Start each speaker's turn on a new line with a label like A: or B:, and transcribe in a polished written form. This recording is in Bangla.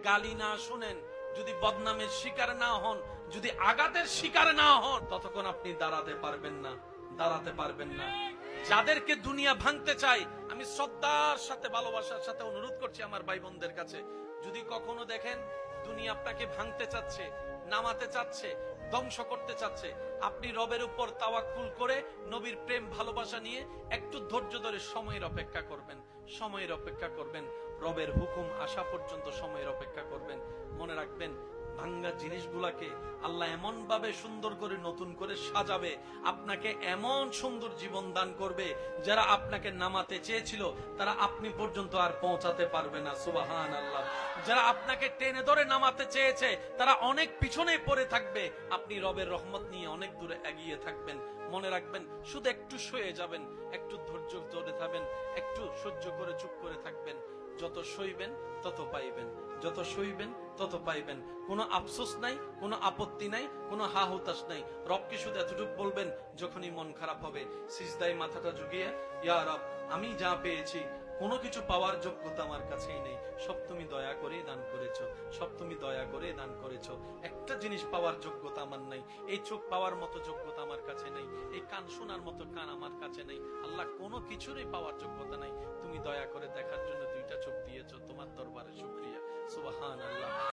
A: গালি না শুনেন, যদি বদনামের শিকার না হন, যদি আঘাতের শিকার না হন, ততক্ষণ আপনি দাঁড়াতে পারবেন না, দাঁড়াতে পারবেন না। যাদেরকে দুনিয়া ভাঙতে চাই, আমি শ্রদ্ধার সাথে ভালোবাসার সাথে অনুরোধ করছি আমার ভাই বোনদের কাছে, যদি কখনো দেখেন দুনিয়া আপনাকে ভাঙতে চাচ্ছে, নামাতে চাচ্ছে, ধ্বংস করতে চাচ্ছে, আপনি রবের উপর তাওয়াক্কুল করে নবীর প্রেম ভালোবাসা নিয়ে একটু ধৈর্য ধরে সময়ের অপেক্ষা করবেন, সময়ের অপেক্ষা করবেন, রবের হুকুম আসা পর্যন্ত সময়ের অপেক্ষা করবেন। মনে রাখবেন, ভাঙ্গা জিনিসগুলাকে আল্লাহ এমন ভাবে সুন্দর করে নতুন করে সাজাবে, আপনাকে এমন সুন্দর জীবন দান করবে, যারা আপনাকে নামাতে চেয়েছিল তারা আপনি পর্যন্ত আর পৌঁছাতে পারবে না। সুবহানাল্লাহ। যারা আপনাকে টেনে ধরে নামাতে চেয়েছে তারা অনেক পিছনে পড়ে থাকবে, আপনি রবের রহমত নিয়ে অনেক দূরে এগিয়ে থাকবেন। মনে রাখবেন, শুধু একটু সয়ে যাবেন, একটু ধৈর্য ধরে থাকবেন, একটু সহ্য করে চুপ করে থাকবেন। যত সইবেন তত পাইবেন, যত সইবেন তত পাইবেন। কোনো আফসোস নাই, কোনো আপত্তি নাই, কোনো হা হুতাশ নাই। রবকে শুধু এতটুকু বলবেন, যখনই মন খারাপ হবে সিজদায় মাথাটা ঝুঁকিয়ে, ইয়া রব, আমি যা পেয়েছি কোনো কিছু পাওয়ার যোগ্যতা আমার কাছেই নেই, সব তুমি দয়া করে দান করেছো, সব তুমি দয়া করে দান করেছো। একটা জিনিস পাওয়ার যোগ্যতা আমার নাই, এই চোখ পাওয়ার মতো যোগ্যতা আমার কাছে নেই, এই কান শোনার মতো কান আমার কাছে নেই। আল্লাহ, কোনো কিছুরই পাওয়ার যোগ্যতা নাই, তুমি দয়া করে দেখার জন্য দুইটা চোখ দিয়েছো, তোমার দরবারে শুকরিয়া। সুবহানাল্লাহ।